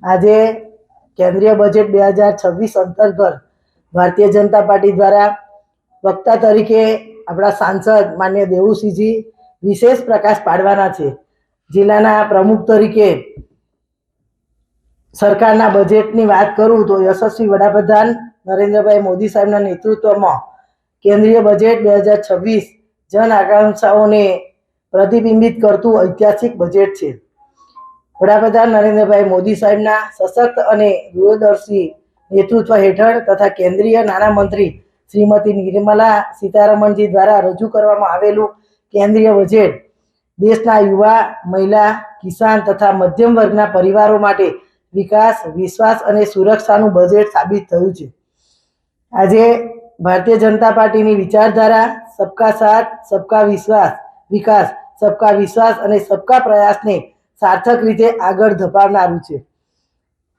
આજે કેન્દ્રીય બજેટ 2026 અંતર્ગત ભારતીય જનતા પાર્ટી દ્વારા વક્તા તરીકે આપણા સાંસદ માન્ય દેવુસિંહજી વિશેષ પ્રકાશ પાડવાના છે। જિલ્લાના પ્રમુખ તરીકે સરકારના બજેટની વાત કરું તો યશસ્વી વડાપ્રધાન નરેન્દ્રભાઈ મોદી સાહેબના નેતૃત્વમાં કેન્દ્રીય બજેટ 2026 જન આકાંક્ષાઓને પ્રતિબિંબિત કરતું ઐતિહાસિક બજેટ છે। વડાપ્રધાન નરેન્દ્રભાઈ મોદી સાહેબના સશક્ત અને દૂરદર્શી નેતૃત્વ હેઠળ તથા કેન્દ્રીય નાણામંત્રી શ્રીમતી નિર્મલા સીતારમણજી દ્વારા રજૂ કરવામાં આવેલું કેન્દ્રીય બજેટ દેશના યુવા, મહિલા, કિસાન તથા મધ્યમ વર્ગના પરિવારો માટે વિકાસ, વિશ્વાસ અને સુરક્ષાનું બજેટ સાબિત થયું છે। આજે ભારતીય જનતા પાર્ટીની વિચારધારા સબકા સાથ, સબકા વિકાસ, સબકા વિશ્વાસ અને સબકા પ્રયાસને સાર્થક રીતે આગળ ધપાવનારું છે।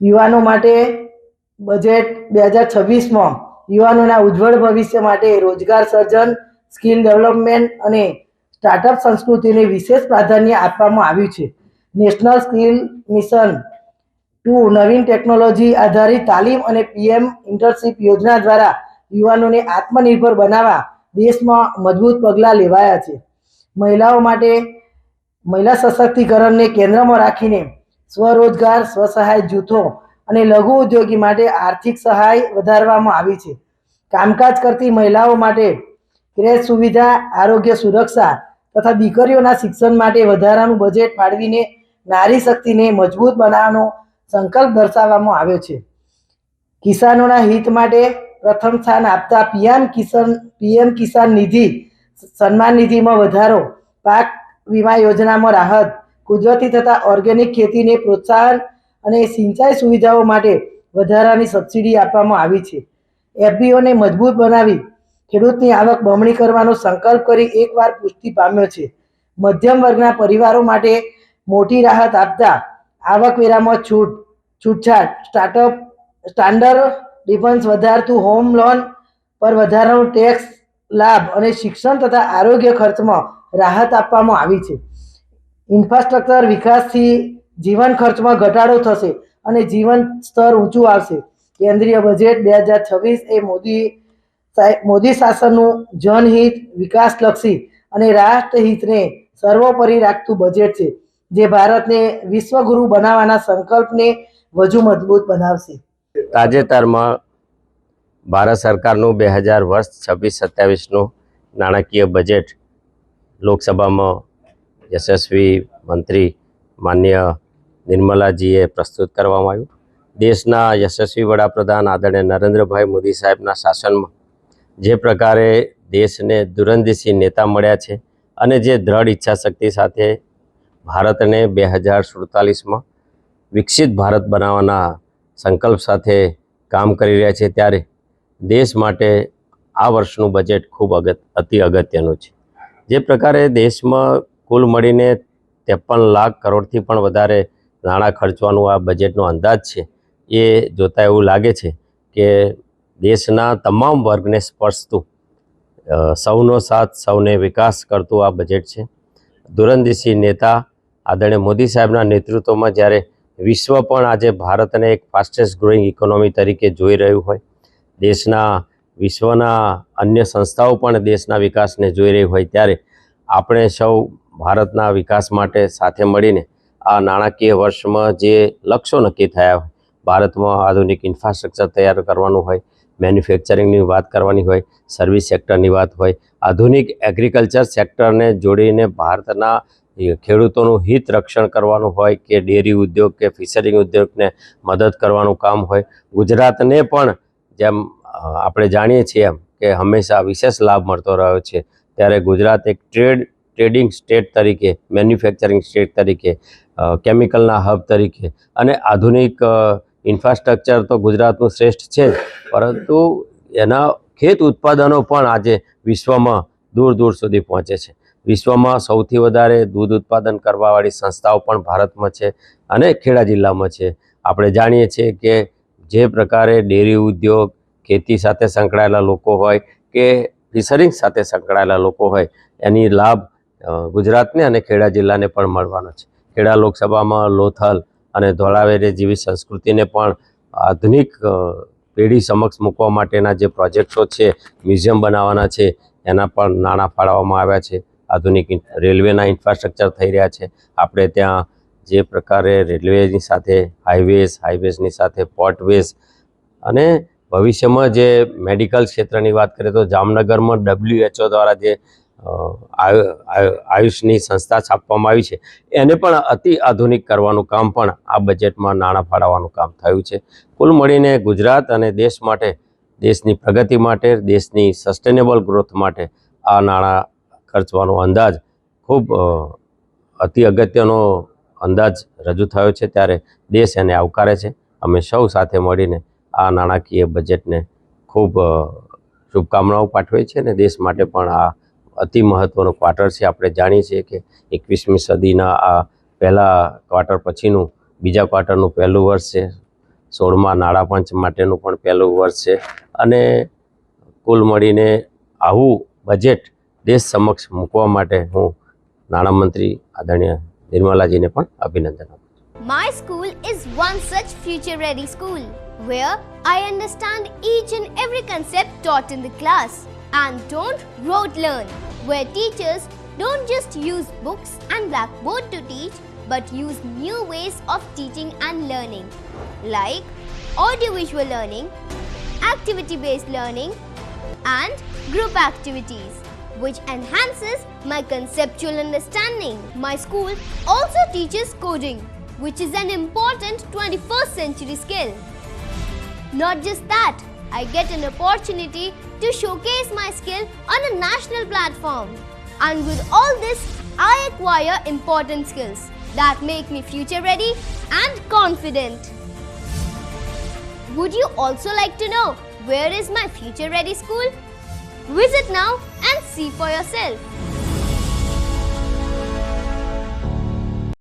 યુવાનો માટે બજેટ 2026માં યુવાનોના ઉજ્જવળ ભવિષ્ય માટે રોજગાર સર્જન, સ્કિલ ડેવલપમેન્ટ અને સ્ટાર્ટઅપ સંસ્કૃતિને વિશેષ પ્રાધાન્ય આપવામાં આવ્યું છે। નેશનલ સ્કિલ મિશન 2 નવીન ટેકનોલોજી આધારિત તાલીમ અને પીએમ ઇન્ટર્નશિપ યોજના દ્વારા યુવાનોને આત્મનિર્ભર બનાવવા દેશમાં મજબૂત પગલાં લેવાયા છે। મહિલાઓ માટે મહિલા સશક્તિકરણને કેન્દ્રમાં રાખીને સ્વરોજગાર, સ્વસહાય જૂથો અને લઘુ ઉદ્યોગી માટે આર્થિક સહાય વધારવામાં આવી છે। કામકાજ કરતી મહિલાઓ માટે ક્રેશ સુવિધા, આરોગ્ય સુરક્ષા તથા દીકરીઓના શિક્ષણ માટે વધારાનું બજેટ ફાળવીને નારી શક્તિને મજબૂત બનાવવાનો સંકલ્પ દર્શાવવામાં આવ્યો છે। કિસાનોના હિત માટે પ્રથમ સ્થાન આપતા પીએમ કિસાન નિધિ સન્માન નિધિમાં વધારો, પાક વીમા યોજનામાં રાહત, કુદરતી તથા ઓર્ગેનિક ખેતીને પ્રોત્સાહન અને સિંચાઈ સુવિધાઓ માટે વધારાની સબસિડી આપવામાં આવી છે। એફપીઓને મજબૂત બનાવી ખેડૂતની આવક બમણી કરવાનો સંકલ્પ કરી એકવાર પુષ્ટિ પામ્યો છે। મધ્યમ વર્ગના પરિવારો માટે મોટી રાહત આપતા આવકવેરામાં છૂટછાટ, સ્ટાન્ડર્ડ ડિફરન્સ વધારતું હોમ લોન પર વધારાનું ટેક્સ લાભ અને શિક્ષણ તથા આરોગ્ય ખર્ચમાં રાહત આપવામાં આવી છે। ઇન્ફ્રાસ્ટ્રક્ચર વિકાસથી જીવન ખર્ચમાં ઘટાડો થશે અને જીવન સ્તર ઊંચું આવશે। કેન્દ્રીય બજેટ 2026 એ મોદી શાસનનું જનહિત, વિકાસલક્ષી અને રાષ્ટ્રહિતને સર્વોપરી રાખતું બજેટ છે, જે ભારતને વિશ્વગુરુ બનાવવાના સંકલ્પને વધુ મજબૂત બનાવશે। તાજેતરમાં ભારત સરકારનું 2026-27નું નાણાકીય બજેટ લોકસભામાં યશસ્વી મંત્રી માન્ય નિર્મલાજીએ પ્રસ્તુત કરવામાં આવ્યું। દેશના યશસ્વી વડાપ્રધાન આદરણીય નરેન્દ્રભાઈ મોદી સાહેબના શાસનમાં જે પ્રકારે દેશને દૂરંદેશી નેતા મળ્યા છે અને જે દ્રઢ ઈચ્છાશક્તિ સાથે ભારતને 2047માં વિકસિત ભારત બનાવવાના સંકલ્પ સાથે કામ કરી રહ્યા છે, ત્યારે દેશ માટે આ વર્ષનું બજેટ ખૂબ અતિ અગત્યનું છે। જે પ્રકારે દેશમાં કુલ મળીને 53 લાખ કરોડથી પણ વધારે નાણાં ખર્ચવાનું આ બજેટનો અંદાજ છે, એ જોતાં એવું લાગે છે કે દેશના તમામ વર્ગને સ્પર્શતું, સૌનો સાથ સૌને વિકાસ કરતું આ બજેટ છે। દૂરંદેશી નેતા આદરણીય મોદી સાહેબના નેતૃત્વમાં જ્યારે વિશ્વ પણ આજે ભારતને એક ફાસ્ટેસ્ટ ગ્રોઈંગ ઇકોનોમી તરીકે જોઈ રહ્યું હોય, વિશ્વના અન્ય સંસ્થાઓ પણ દેશના વિકાસને જોઈ રહી હોય, ત્યારે આપણે સૌ ભારતના વિકાસ માટે સાથે મળીને આ નાણાકીય વર્ષમાં જે લક્ષ્યો નક્કી થયા હોય, ભારતમાં આધુનિક ઇન્ફ્રાસ્ટ્રક્ચર તૈયાર કરવાનું હોય, મેન્યુફેક્ચરિંગની વાત કરવાની હોય, સર્વિસ સેક્ટરની વાત હોય, આધુનિક એગ્રીકલ્ચર સેક્ટરને જોડીને ભારતના ખેડૂતોનું હિત રક્ષણ કરવાનું હોય કે ડેરી ઉદ્યોગ કે ફિશરિંગ ઉદ્યોગને મદદ કરવાનું કામ હોય, ગુજરાતને પણ જેમ આપણે જાણીએ છીએ એમ કે હંમેશા વિશેષ લાભ મળતો રહ્યો છે, ત્યારે ગુજરાત એક ટ્રેડિંગ સ્ટેટ તરીકે, મેન્યુફેક્ચરિંગ સ્ટેટ તરીકે, કેમિકલના હબ તરીકે અને આધુનિક ઇન્ફ્રાસ્ટ્રક્ચર તો ગુજરાતનું શ્રેષ્ઠ છે, પરંતુ એના ખેત ઉત્પાદનો પણ આજે વિશ્વમાં દૂર દૂર સુધી પહોંચે છે। વિશ્વમાં સૌથી વધારે દૂધ ઉત્પાદન કરવાવાળી સંસ્થાઓ પણ ભારતમાં છે અને ખેડા જિલ્લામાં છે। આપણે જાણીએ છીએ કે જે પ્રકારે ડેરી ઉદ્યોગ, ખેતી સાથે સંકળાયેલા લોકો હોય કે ફિશરિંગ સાથે સંકળાયેલા લોકો હોય, એની લાભ ગુજરાતને અને ખેડા જિલ્લાને પણ મળવાનો છે। ખેડા લોકસભામાં લોથલ અને ધોળાવેરે જેવી સંસ્કૃતિને પણ આધુનિક પેઢી સમક્ષ મૂકવા માટેના જે પ્રોજેક્ટો છે, મ્યુઝિયમ બનાવવાના છે, એના પણ નાણાં ફાળવવામાં આવ્યા છે. આધુનિક રેલવેના ઇન્ફ્રાસ્ટ્રક્ચર થઈ રહ્યા છે. આપણે ત્યાં જે પ્રકારે રેલવેની સાથે હાઈવેઝની સાથે પોર્ટવેઝ અને ભવિષ્યમાં જે મેડિકલ ક્ષેત્રની વાત કરીએ તો જામનગરમાં WHO દ્વારા જે આયુષની સંસ્થા સ્થાપવામાં આવી છે, એને પણ અતિ આધુનિક કરવાનું કામ પણ આ બજેટમાં નાણાં ફાળવવાનું કામ થયું છે. કુલ મળીને ગુજરાત અને દેશ માટે, દેશની પ્રગતિ માટે, દેશની સસ્ટેનેબલ ગ્રોથ માટે આ નાણાં ખર્ચવાનો અંદાજ ખૂબ અતિ અગત્યનો અંદાજ રજૂ થયો છે. ત્યારે દેશ એને આવકારે છે. અમે સૌ સાથે મળીને આ નાણાકીય બજેટને ખૂબ શુભકામનાઓ પાઠવીએ છીએ અને દેશ માટે પણ આ અતિ મહત્ત્વનો ક્વાર્ટર છે. આપણે જાણીએ છીએ કે 21મી સદીના આ પહેલા ક્વાર્ટર પછીનું બીજા ક્વાર્ટરનું પહેલું વર્ષ છે. 16મા નાણાં પંચ માટેનું પણ પહેલું વર્ષ છે અને કુલ મળીને આવું બજેટ દેશ સમક્ષ મૂકવા માટે હું નાણામંત્રી આદરણીય નિર્મલાજીને પણ અભિનંદન આપું. My school is one such future-ready school where I understand each and every concept taught in the class and don't rote learn, where teachers don't just use books and blackboard to teach but use new ways of teaching and learning like audiovisual learning, activity-based learning and group activities, which enhances my conceptual understanding. My school also teaches coding, which is an important 21st century skill. Not just that, I get an opportunity to showcase my skill on a national platform. And with all this, I acquire important skills that make me future ready and confident. Would you also like to know where is my future ready school? Visit now and see for yourself.